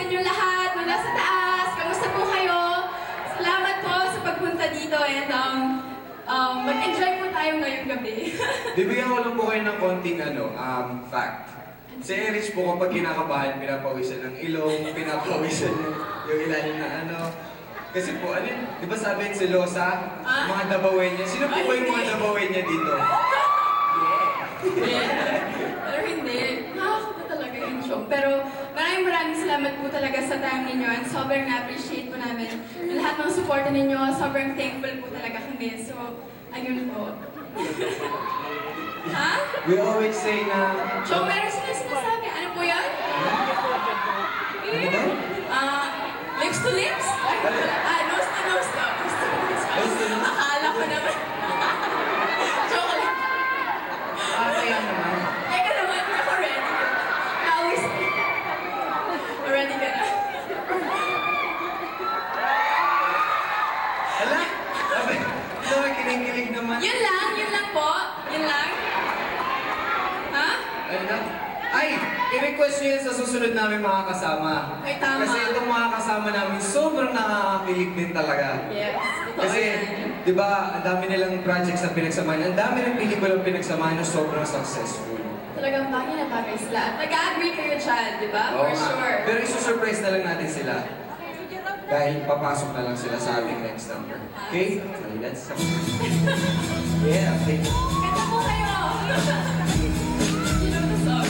inyo lahat mula sa taas. Kamusta po kayo? Salamat po sa pagpunta dito and mag-enjoy po tayo ngayong gabi. Bibigyan ko lang po kayo ng konting fact. Si Erich po kapag kinakabahan, pinapawisan ng ilong, pinapawisan yung ilalim na Kasi po, di ba sabi yung silosa? Mga dabawen niya. Sino po ba yung mga dabawen niya dito? Pero hindi. Nakakita talaga yung show. Pero maraming salamat po talaga sa time ninyo and sobrang na-appreciate po namin yung lahat ng support ninyo. Sobrang thankful po talaga kami. So, ayun po. Ha? We always say na... So, meron sila sinasabi. Ano po yan? Lips to lips? Nose to nose to. Nose to nose? Akala ko naman. Joke lang. Kaya naman. Teka naman, ako ready. Nawis. Ready ka na. Hala? Sabi, kinikilig naman. Yun lang po. Yun lang. Ha? Ay, i-request nyo yan sa susunod namin mga kasama. Ay, tama. Kasi itong mga kasama namin, sobrang nakakakilig din talaga. Yes. Totoo Kasi, yan. di ba, ang dami nilang projects na pinagsamahan. Ang dami ng pelikulang pinagsamahan na sobrang successful. Talagang bagay na bagay sila. At nag-agree kayo dyan, di ba? Oo For nga. sure. Pero isusurprise na lang natin sila. Dahil papasok na lang sila sa ating next number. Okay? So, let's... Yeah, thank you. Kanta po kayo! You know the song.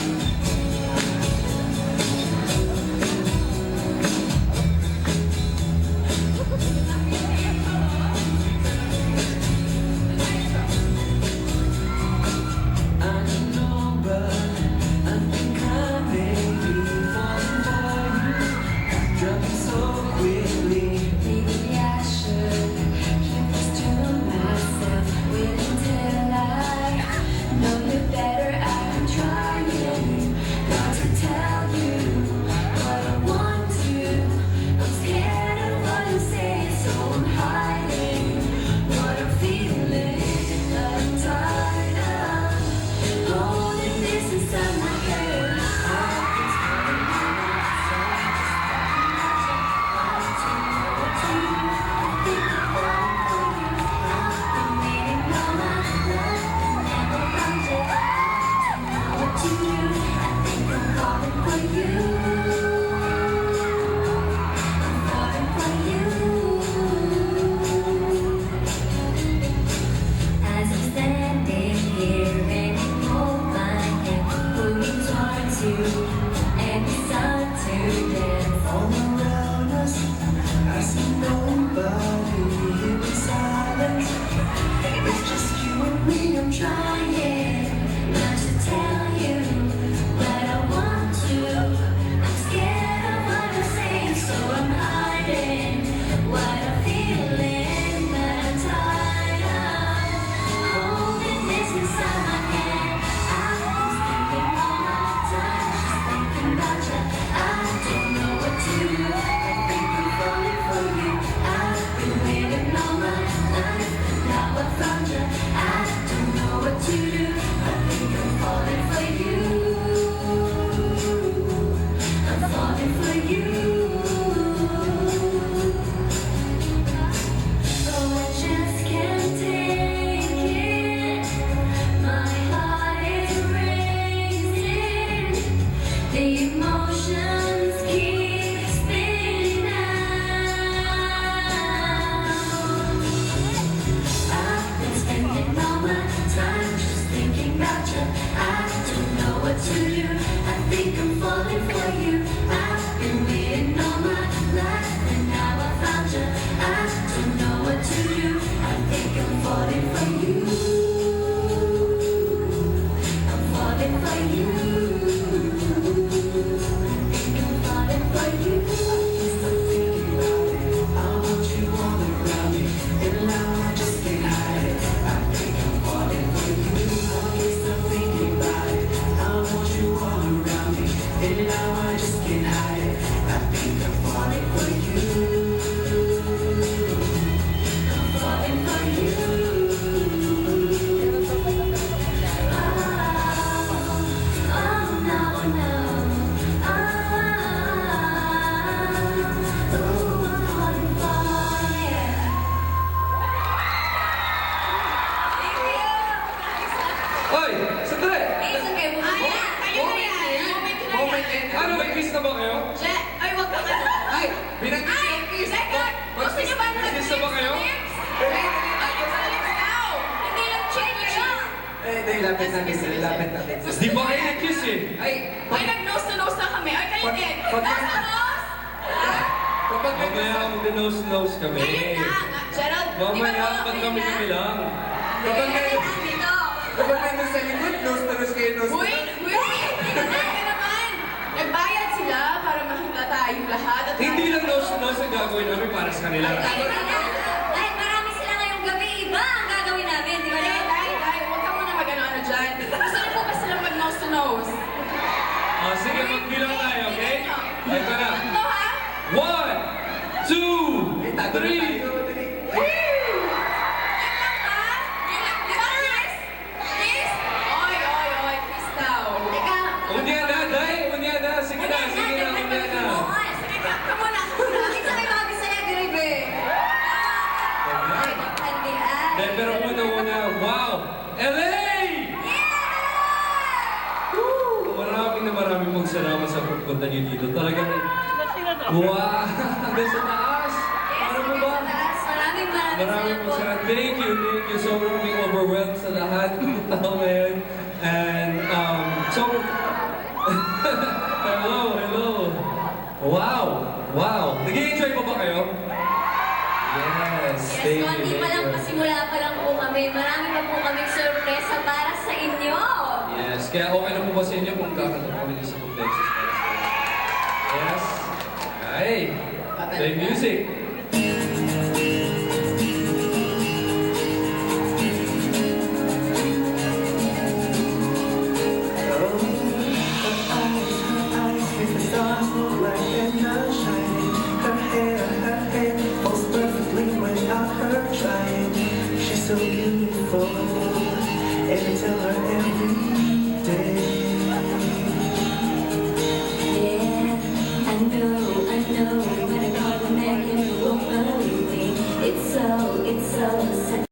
Ano, may kiss na ba kayo? Je, ay, wag ka ano. Ay! Binanggit Ay, yung kiss! teka, gusto niyo ba may kiss na ba kayo? Lips daw. Hindi lang check lang. Hindi, lapit natin. Di ba kayo nag-kiss eh? Ay! Ay, nag-nose to nose na kami. Ay, kayo Pag- din. pag- Nose to nose? Ha? Kapag may Mamaya mag-nose-nose kami. Ayun na. Gerald, di ba Mamaya, po? pag kami lang. Kapag may Dito. kapag may nasa likod, nose to nose kayo, nose to Uy, nose. uy, ka naman. Nagbayad sila para makita tayong lahat. At Hindi lang nose-nose ang gagawin namin para sa kanila. Dahil marami sila ngayong gabi, iba ang gagawin namin, di ba? Dahil, huwag ka muna mag-ano dyan. Gusto niyo po ba silang mag-nose to nose? Sige, magbilang tayo, okay? Ito na. Tatlo, ha? 1, 2, Ay, tago na 3. tayo. Dali. Yun lang, ha? Yun lang. Di ba, kiss? Kiss? Oy, oy, oy, kiss daw. Teka, Unya na, Day! Unya na! Sige na, sige na, unya na. Sige, ka muna, ka muna. Bakit sa may babi sa'yo, Grabe? Ay, hindi ay. Day, pero una, wow! LA! Woo! Maraming pong salamat sa pagpunta niyo dito. Talagang, wow! Hanggang sa taas! Ano mo ba? Maraming Maraming po salamat. salamat. Thank you. Sobrang being overwhelmed sa lahat ng tao ngayon. And, hello. Wow. Nag-i-enjoy pa ba kayo? Yes, Yes, thank konti you. pa lang, pasimula pa lang po kami. Marami pa po kaming sorpresa para sa inyo. Yes, kaya okay na po ba sa inyo kung kakanta kami sa complexes para sa inyo? Yes? Ay, play music. She's so beautiful.